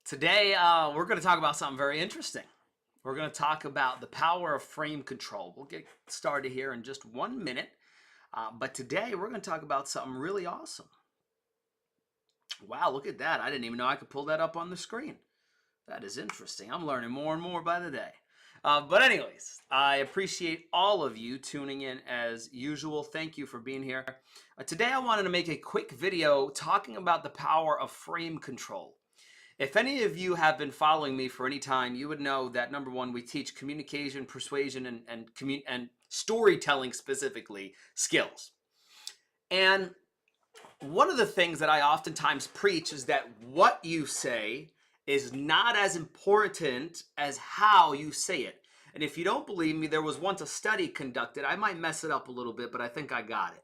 Today, we're going to talk about something very interesting. We're going to talk about the power of frame control. We'll get started here in just 1 minute. But today, we're going to talk about something really awesome. Wow, look at that. I didn't even know I could pull that up on the screen. That is interesting. I'm learning more and more by the day. But anyways, I appreciate all of you tuning in as usual. Thank you for being here. Today, I wanted to make a quick video talking about the power of frame control. If any of you have been following me for any time, you would know that number one, we teach communication, persuasion, and storytelling specifically skills. And one of the things that I oftentimes preach is that what you say is not as important as how you say it. And if you don't believe me, there was once a study conducted. I might mess it up a little bit, but I think I got it.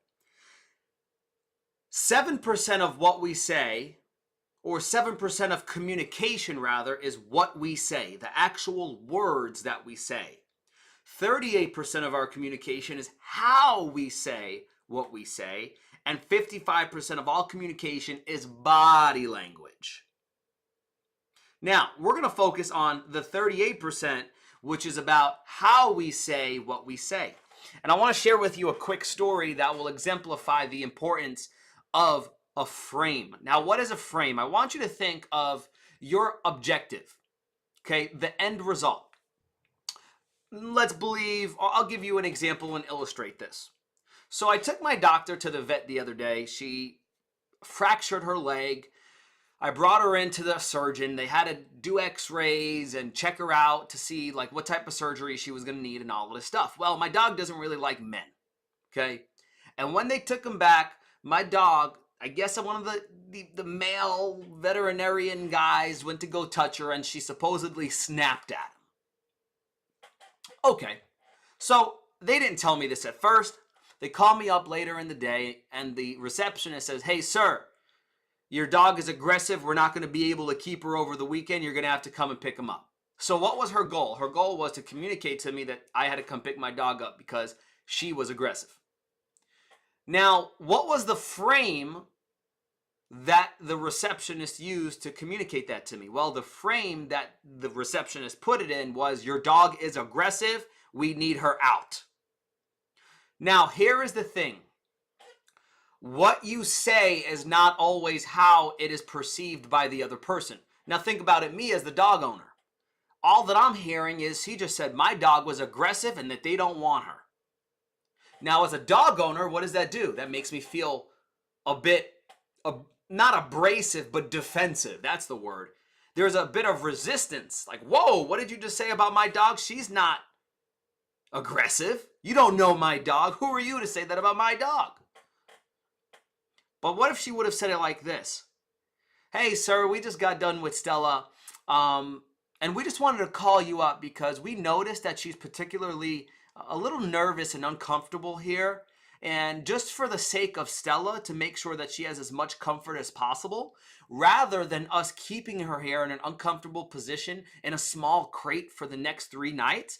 7% of what we say, or 7% of communication rather, is what we say, the actual words that we say. 38% of our communication is how we say what we say, and 55% of all communication is body language. Now, we're going to focus on the 38%, which is about how we say what we say. And I want to share with you a quick story that will exemplify the importance of a frame. Now, what is a frame? I want you to think of your objective, okay, the end result. Let's believe, I'll give you an example and illustrate this. So I took my doctor to the vet the other day. She fractured her leg. I brought her into the surgeon. They had to do x-rays and check her out to see like what type of surgery she was going to need and all of this stuff. Well, my dog doesn't really like men, okay? And when they took him back, my dog, I guess one of the male veterinarian guys went to go touch her and she supposedly snapped at him. Okay, so they didn't tell me this at first. They called me up later in the day and the receptionist says, "Hey, sir, your dog is aggressive. We're not going to be able to keep her over the weekend. You're going to have to come and pick him up." So what was her goal? Her goal was to communicate to me that I had to come pick my dog up because she was aggressive. Now, what was the frame that the receptionist used to communicate that to me? Well, the frame that the receptionist put it in was, "Your dog is aggressive. We need her out." Now, here is the thing. What you say is not always how it is perceived by the other person. Now, think about it, me as the dog owner. All that I'm hearing is he just said my dog was aggressive and that they don't want her. Now, as a dog owner, what does that do? That makes me feel a bit, not abrasive, but defensive. That's the word. There's a bit of resistance. Like, whoa, what did you just say about my dog? She's not aggressive. You don't know my dog. Who are you to say that about my dog? But what if she would have said it like this? "Hey, sir, we just got done with Stella, and we just wanted to call you up because we noticed that she's particularly a little nervous and uncomfortable here. And just for the sake of Stella, to make sure that she has as much comfort as possible, rather than us keeping her here in an uncomfortable position in a small crate for the next 3 nights,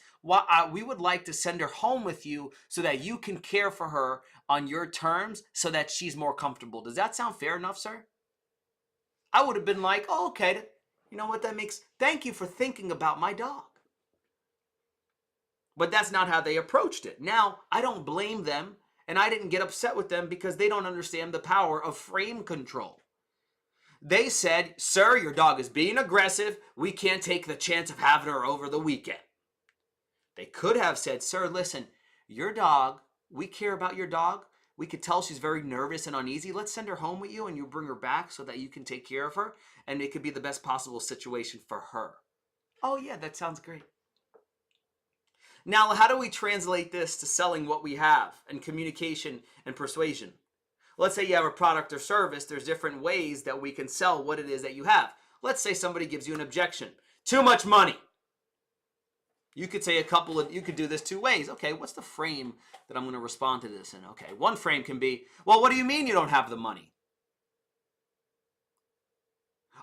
we would like to send her home with you so that you can care for her on your terms so that she's more comfortable. Does that sound fair enough, sir?" I would have been like, "Oh, okay. You know what that makes? Thank you for thinking about my dog." But that's not how they approached it. Now, I don't blame them, and I didn't get upset with them because they don't understand the power of frame control. They said, "Sir, your dog is being aggressive. We can't take the chance of having her over the weekend." They could have said, "Sir, listen, your dog, we care about your dog. We could tell she's very nervous and uneasy. Let's send her home with you and you bring her back so that you can take care of her. And it could be the best possible situation for her." Oh yeah, that sounds great. Now, how do we translate this to selling what we have and communication and persuasion? Let's say you have a product or service. There's different ways that we can sell what it is that you have. Let's say somebody gives you an objection. "Too much money." You could say you could do this 2 ways. Okay, what's the frame that I'm going to respond to this in? Okay, one frame can be, "Well, what do you mean you don't have the money?"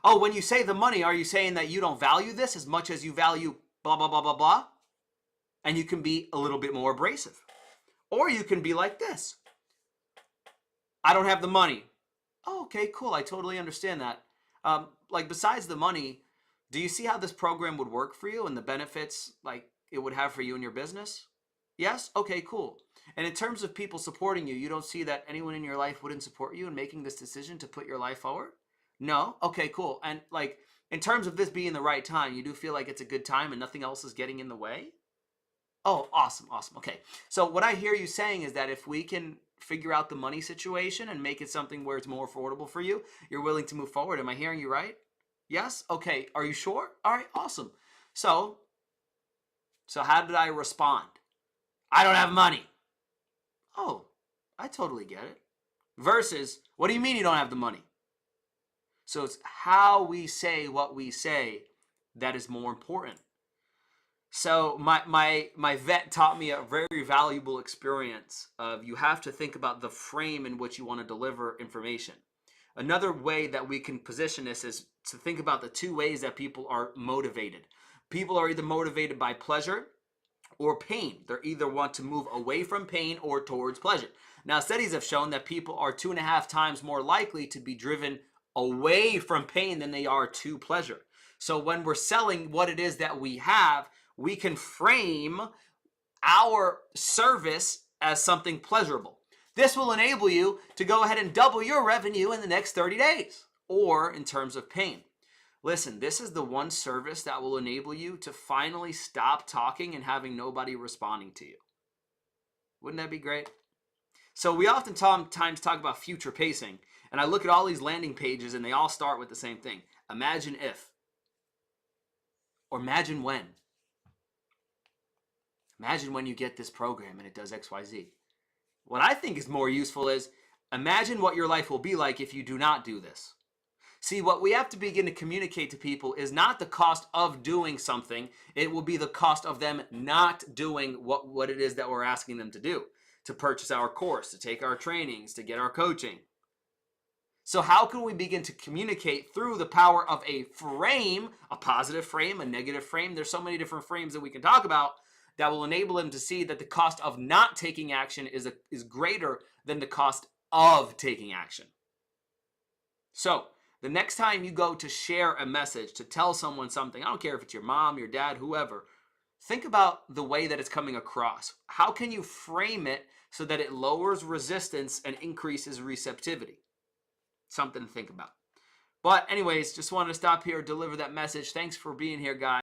"Oh, when you say the money, are you saying that you don't value this as much as you value blah, blah, blah, blah, blah?" And you can be a little bit more abrasive. Or you can be like this. "I don't have the money." "Oh, okay, cool. I totally understand that. Like besides the money, Do you see how this program would work for you and the benefits like it would have for you and your business? Yes? Okay, cool. And in terms of people supporting you, you don't see that anyone in your life wouldn't support you in making this decision to put your life forward? No? Okay, cool. And like in terms of this being the right time, you do feel like it's a good time and nothing else is getting in the way? Oh, awesome, awesome. Okay. So what I hear you saying is that if we can figure out the money situation and make it something where it's more affordable for you, you're willing to move forward. Am I hearing you right? Yes? Okay. Are you sure? All right, awesome. So, so how did I respond? I don't have money. Oh, I totally get it. Versus, what do you mean you don't have the money? So it's how we say what we say that is more important. So my vet taught me a very valuable experience of you have to think about the frame in which you want to deliver information. Another way that we can position this is to think about the two ways that people are motivated. People are either motivated by pleasure or pain. They either want to move away from pain or towards pleasure. Now, studies have shown that people are 2.5 times more likely to be driven away from pain than they are to pleasure. So when we're selling what it is that we have, we can frame our service as something pleasurable. This will enable you to go ahead and double your revenue in the next 30 days, or in terms of pain. Listen, this is the one service that will enable you to finally stop talking and having nobody responding to you. Wouldn't that be great? So we oftentimes talk about future pacing, and I look at all these landing pages and they all start with the same thing. Imagine if, or imagine when. Imagine when you get this program and it does XYZ. What I think is more useful is imagine what your life will be like if you do not do this. See, what we have to begin to communicate to people is not the cost of doing something. It will be the cost of them not doing what it is that we're asking them to do. To purchase our course, to take our trainings, to get our coaching. So how can we begin to communicate through the power of a frame, a positive frame, a negative frame? There's so many different frames that we can talk about that will enable them to see that the cost of not taking action is greater than the cost of taking action. So the next time you go to share a message, to tell someone something, I don't care if it's your mom, your dad, whoever, think about the way that it's coming across. How can you frame it so that it lowers resistance and increases receptivity? Something to think about. But anyways, just wanted to stop here, deliver that message. Thanks for being here, guys.